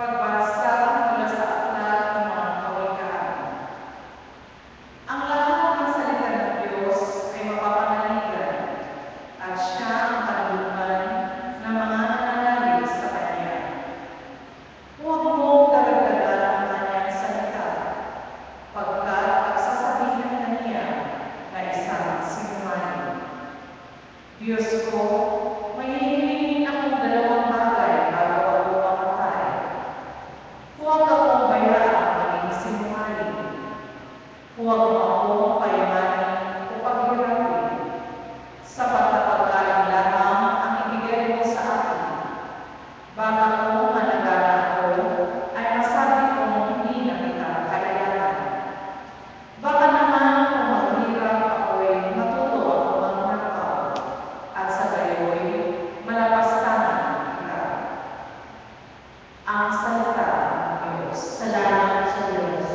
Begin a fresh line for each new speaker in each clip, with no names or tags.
Pagbasa mula sa aklat ng mga kawikaan. Ang lahat ng salita ng Diyos ay mapapanaligan at siya ang kalooban ng mga nananalig sa Kanya. Huwag mong daragdagan ang Kanyang salita, pagkat pagsasabihan na niya na isang sinungaling. Diyos ko, may hihilingin akong dalawang bagay bago ako mamatay. Huwag akong bayaang maging sinungaling. Huwag mo akong payamanin o paghirapin. Sapat na pagkain lamang ang ibigay mo sa akin. Baka kung managana ako, ay masabi kong hindi na kita kailangan. Baka naman kung maghirap ako'y matuto ako magnakaw, at sa gayo'y malapastangan kita. Ang salita ng Diyos. Salamat sa Diyos.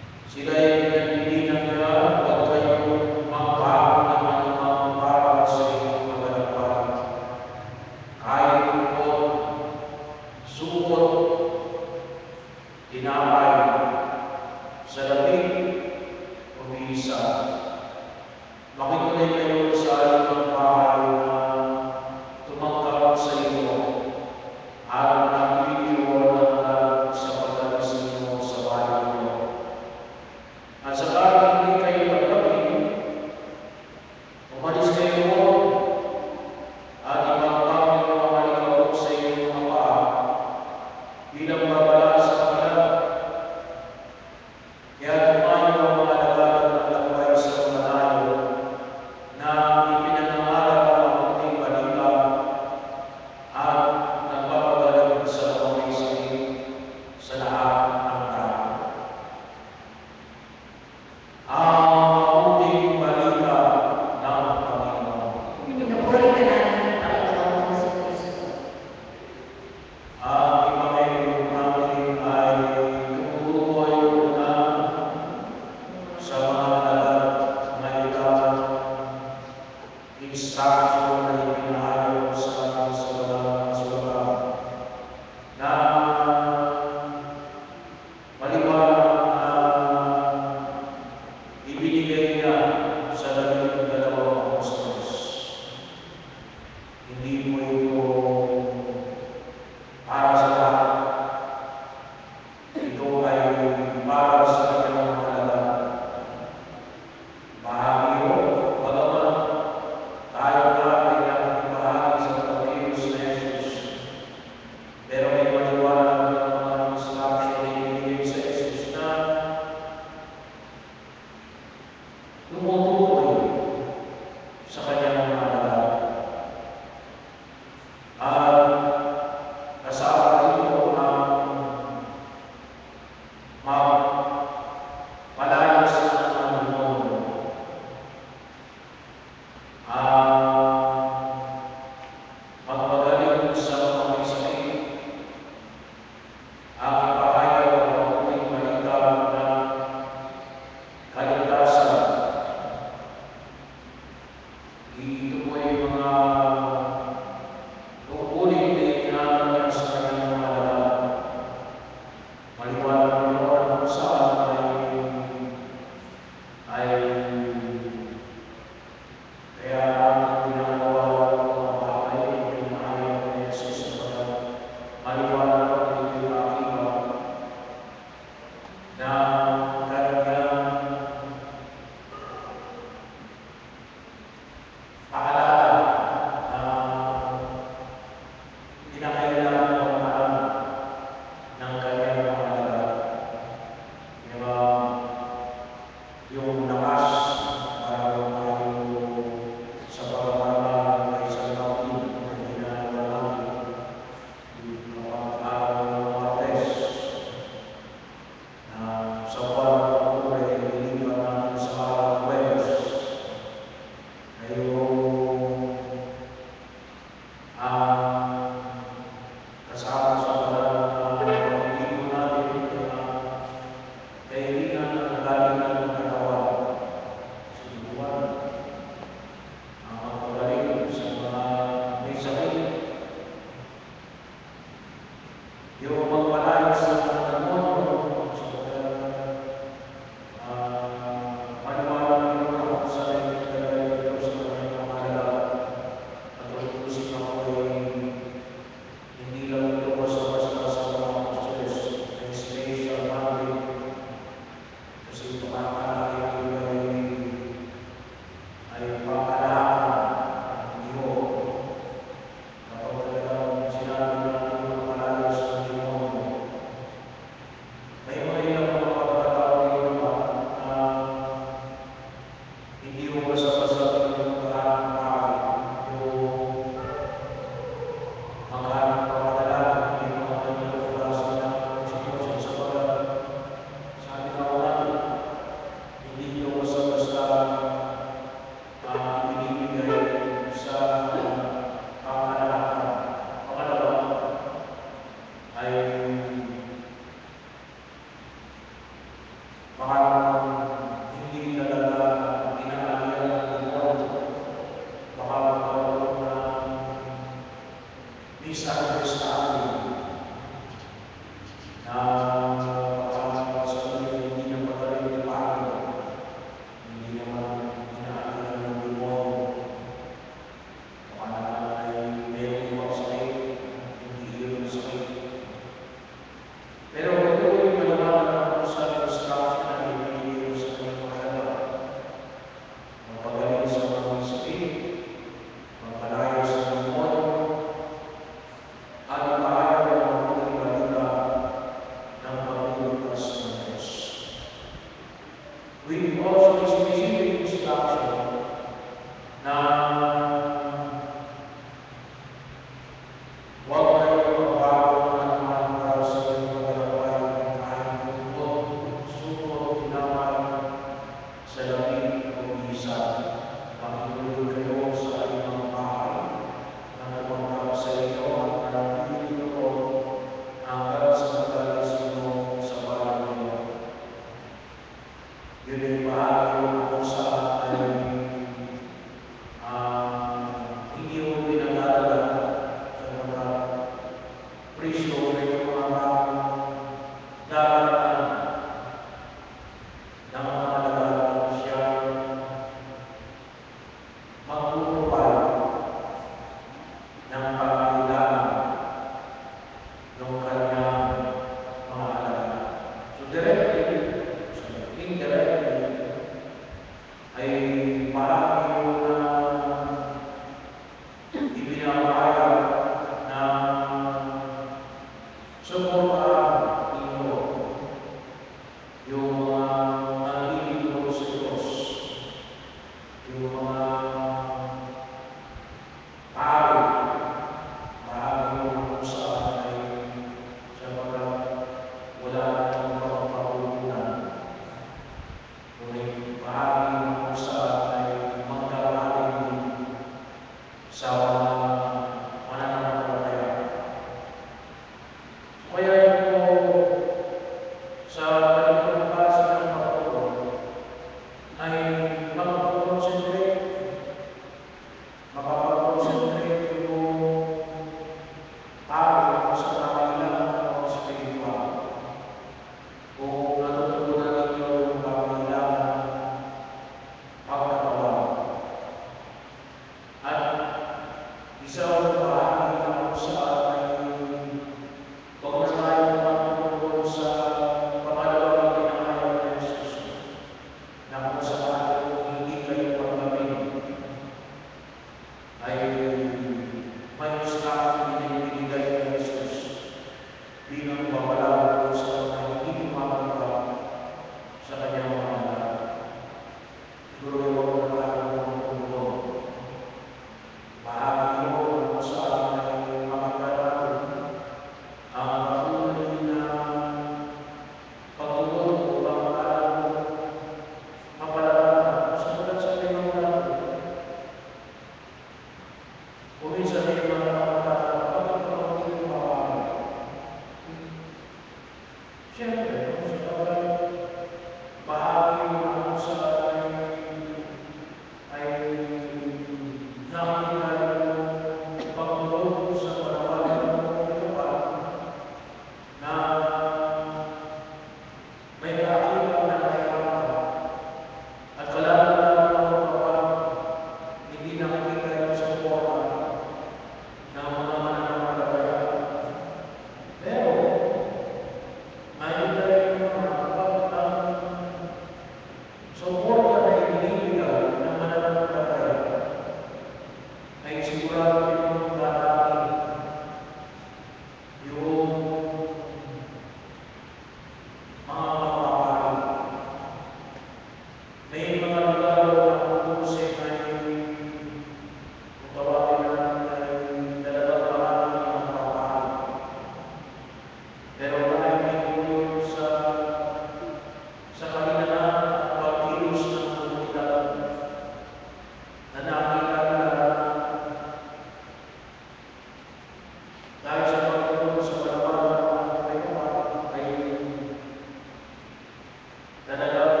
talagang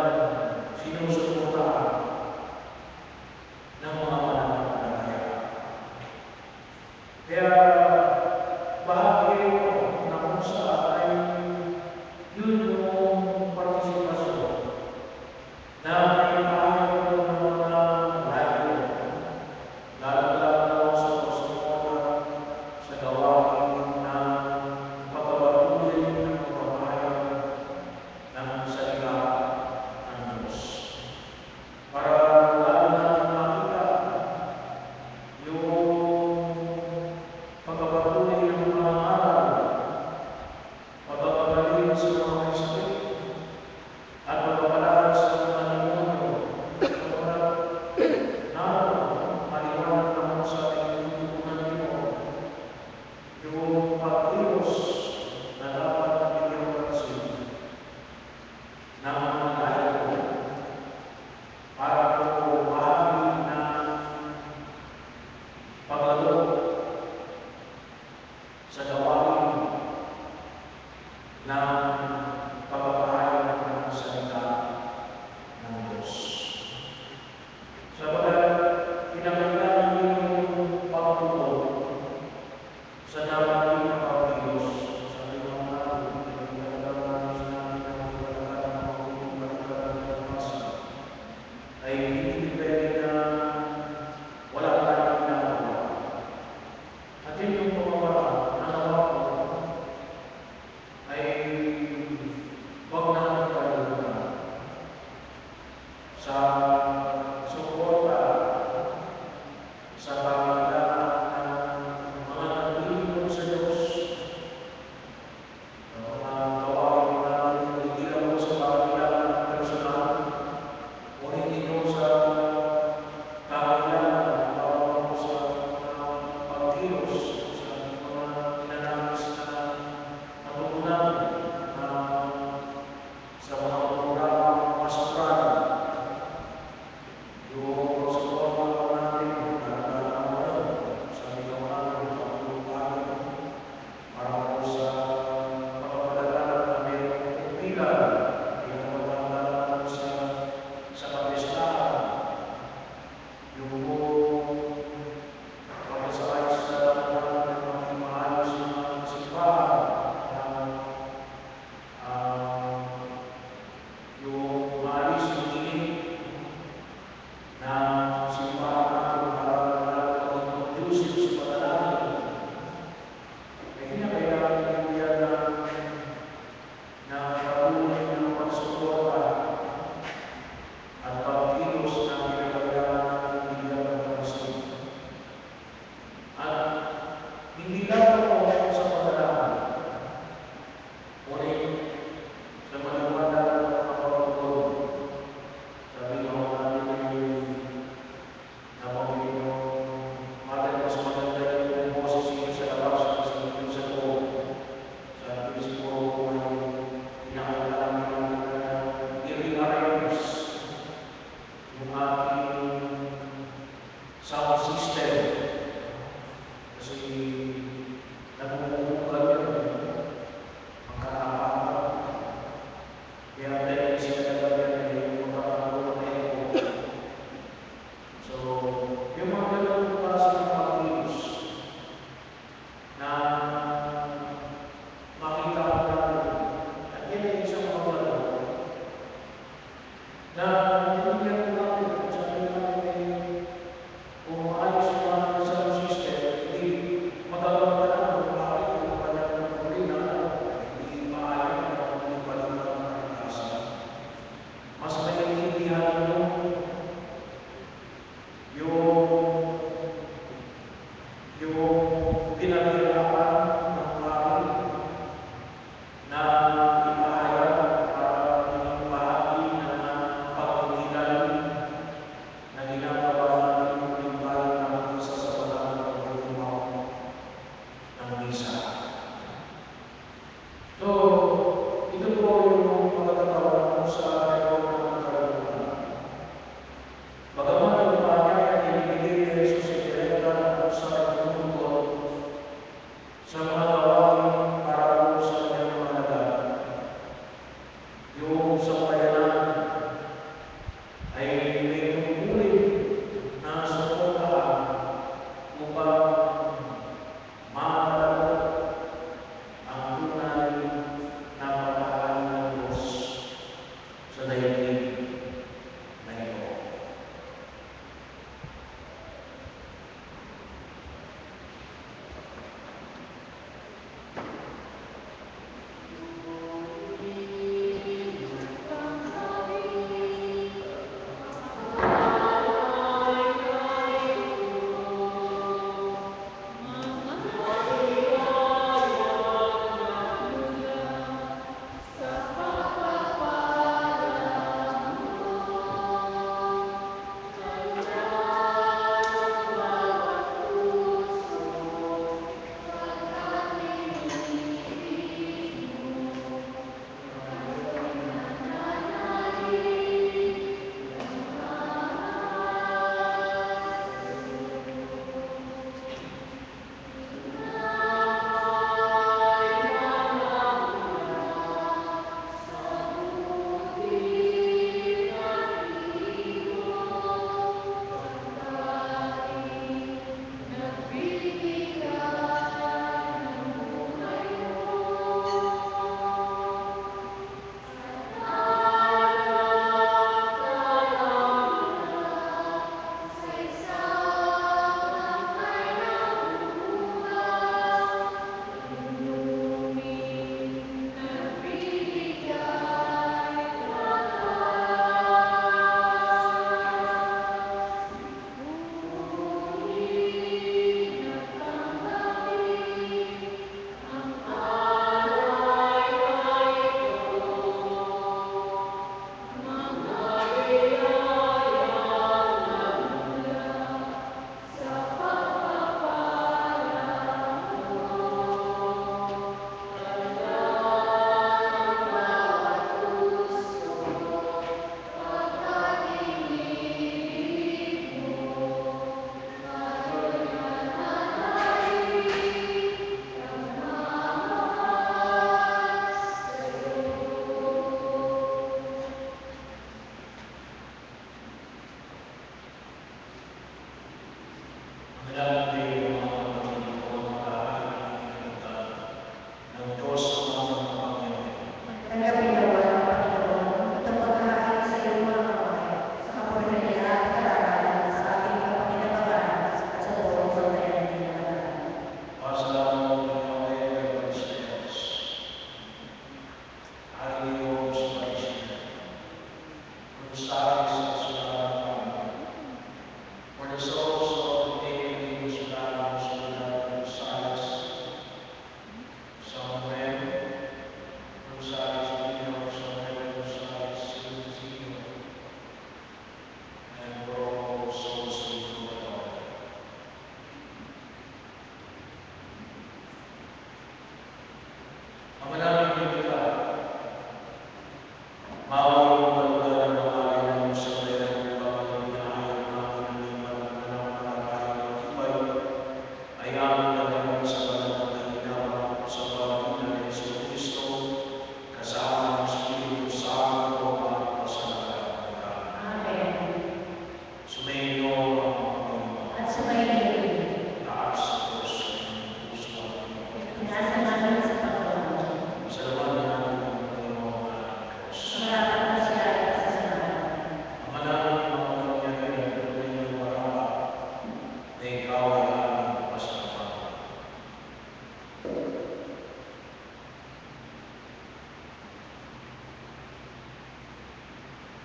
sinusuportahan ng mga mananampalataya. Kaya bahagi ito na kung saan ay yun yung partisipasyon na may maayaw ko ng mga layo, lalo-lalo sa pagsuporta sa gawain ng pagpapatuloy ng pagpapahayag ng salita ng Diyos. Para lalo natin makita yung pagpapatuloy ng mga aral, pagpapagaling sa mga may sakit, at pagpapalaan sa mga demonyo, sapagkat naroon maliwanag naman sa ating tutunan nito yung pagkilos na dapat bigyan pansin ng mga layo para po bahagi ng paglalo sa gawain ng pagpapahayag ng salita ng Diyos. Sapagkat pinakita namin yung pagtutol sa dapat ng pagkilos sa limang natin, pinagdadala namin sinabi ng pagdadala ng magulong pagdadala ng masa, ay hindi pwede na wala tayong ginagawa. At yun yung pamamaraan na nawa ko ay huwag natin kalimutan sa suporta sa pangangailangan ng mga naglilingkod sa Diyos, ng mga gawain natin hindi lang po sa pangangailangan ng personal, o hindi po sa pangangailangan ng bawat po sa mga pagkilos, sa mga pinanagis na natutunan sa mga programang pastoral, yung suporta po natin, sa ligawan, pagtulungan, para po sa pagpapadala na mayroong kumpilan, pinapagpapala sa kapistahan, yung po pagkasakay sa pagpapadala ng mga maayos na mga simbahan, yung maalis yung inig na simbahan natin para lalo maging conducive sa panalangin. Ay kinakailangan po yan ng patuloy ng pagsuporta at pagkilos na kinakailangan natin bigyan ng pansin. At hindi lang po sa panalangin, ngunit sa maliwanag ng mga pagtutuloy. Sabi ko natin yung napamili yung mas maganda yung boses niyo sa labas kasi yung sa loob. Sa Diyos po ay pinakailangan natin na i-rearrange yung ating sound system. Kasi nagmumungkal yun, magkakapagod. Kaya tendency talaga yan yung magkakaroon ng echo. So, yung mga ganun klase ng pagkilos na makita ko natin, at yan ay isang magkakaroon na nilagyan ko natin kung sabi natin ay kung maayos yung mga sound system, hindi magagawa ka naman kung bakit yung kanyang pagkuli na hindi maayon na hindi balikan ng kalikasan. Mas naiintindihan mo yung pinag-irapan ng pari na ipahayag para maging bahagi ng pagkilos daigdig na ito.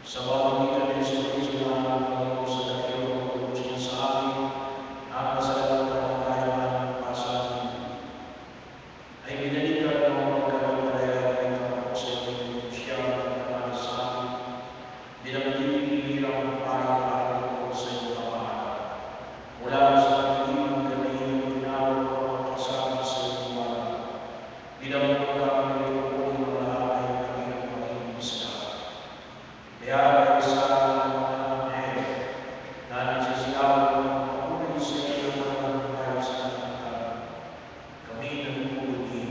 Sa pamamagitan ni Jesucristo na aming Panginoon sa dakila ng pagbubuti niya sa amin, at masalamat na pagkayaan para sa amin, ay binalikan ng mga pagkakapalayan ay kapag sa iyong siya at kapag sa amin, binabibigil ang parang araw sa iyong pamahalaan. Mula sa pagdilim ng gabi ng tinawag ng mga kasama sa iyong iwanan, binabagod kami ng iyong ng lahat ay kanilang maging isla. Kaya ay sa ng mga anghel na nagsisigawan ng mga patuloy sa iyong mga kahit sa kanilang kami nagpupuli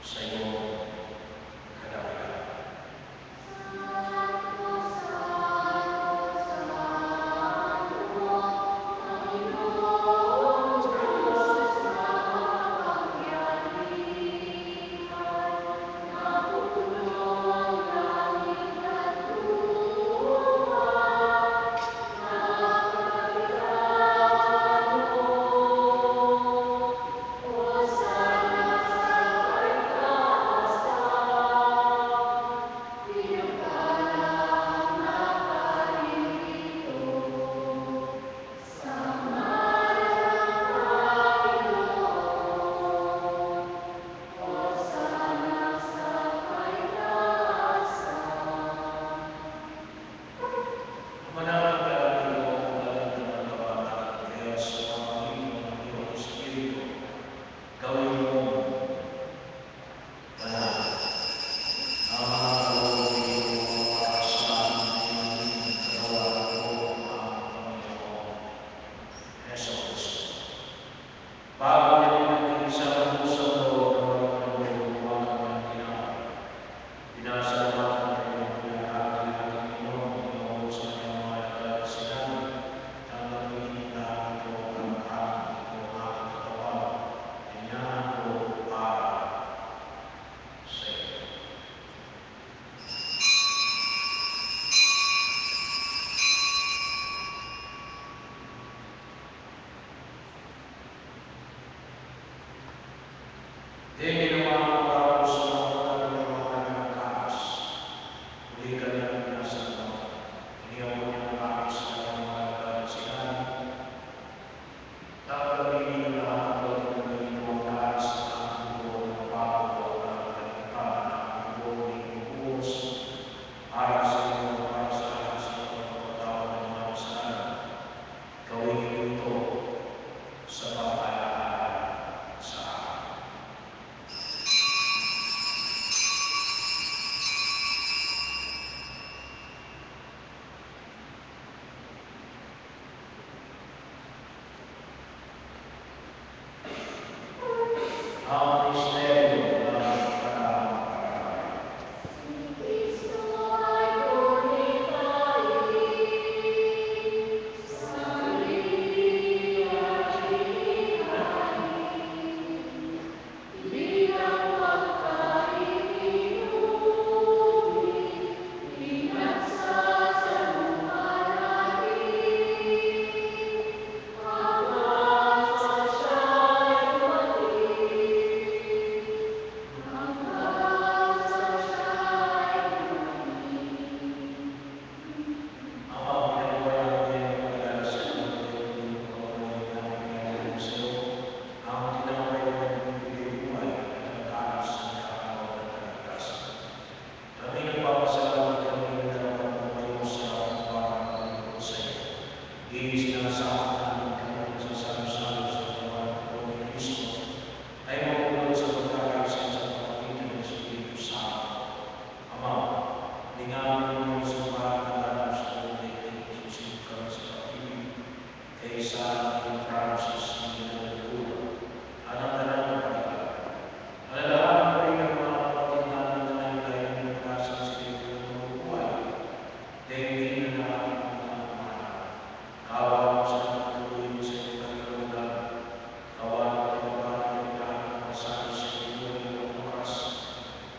sa iyong kadakilaan. namin yung simbahan na lalo sa Lord susikat sa pag-ibig kay San Francis ng Ginagawa. Anak na lang ang kapatid. Alalahanin ko rin ang mga kapatid namin na nangyayain ng pagkasan sa iyo ng buhay. Dahil hindi na nakakita ng mga kawan sa patuloy sa iyo kalimutan. Kawan at pagbabahan ng lahat ng masabi sa iyo ng oras.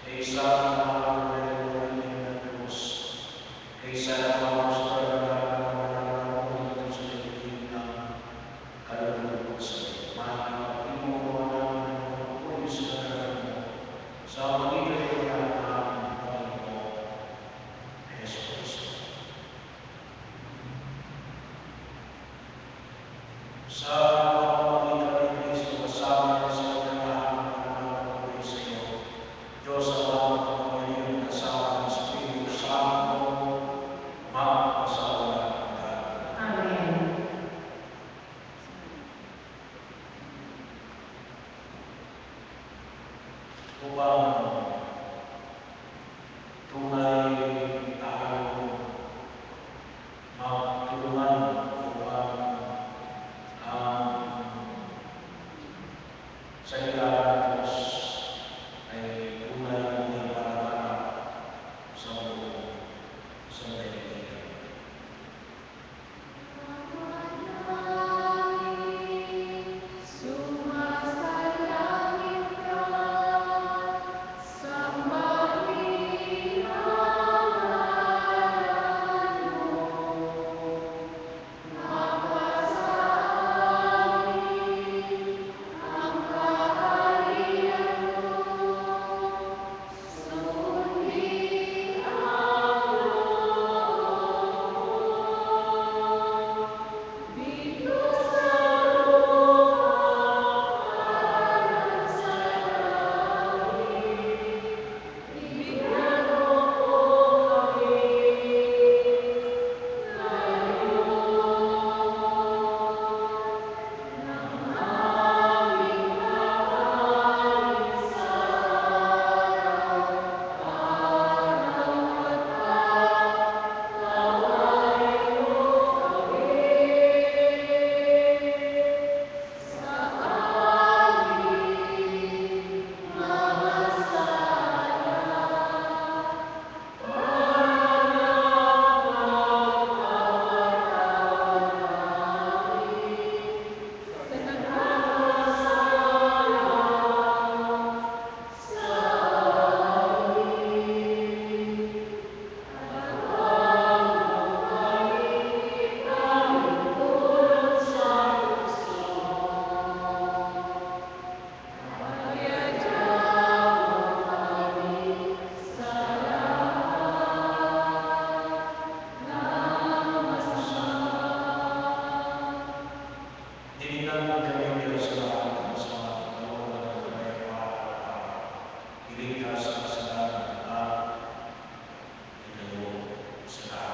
Kay San kaysa naman sa pagkakaroon ng mga dito sa lilim ng kaluluwa sa iyo. Mahal mo namin ang pagpupulis na kagalan mo sa magitan ng lahat ng Panginoon Yesu Cristo. Sa pamamagitan ni Cristo, kasama sa lahat ng pagpupulis sa iyo, Diyos ang mga pagpupulis kasama ng Espiritu Santo,
Amen.
Upang tunay tayo magtulungan upang ang salita ng Diyos ay tunay na ipalaganap sa buong sandaigdig. Iligtas ang kasalanan at ilayo sa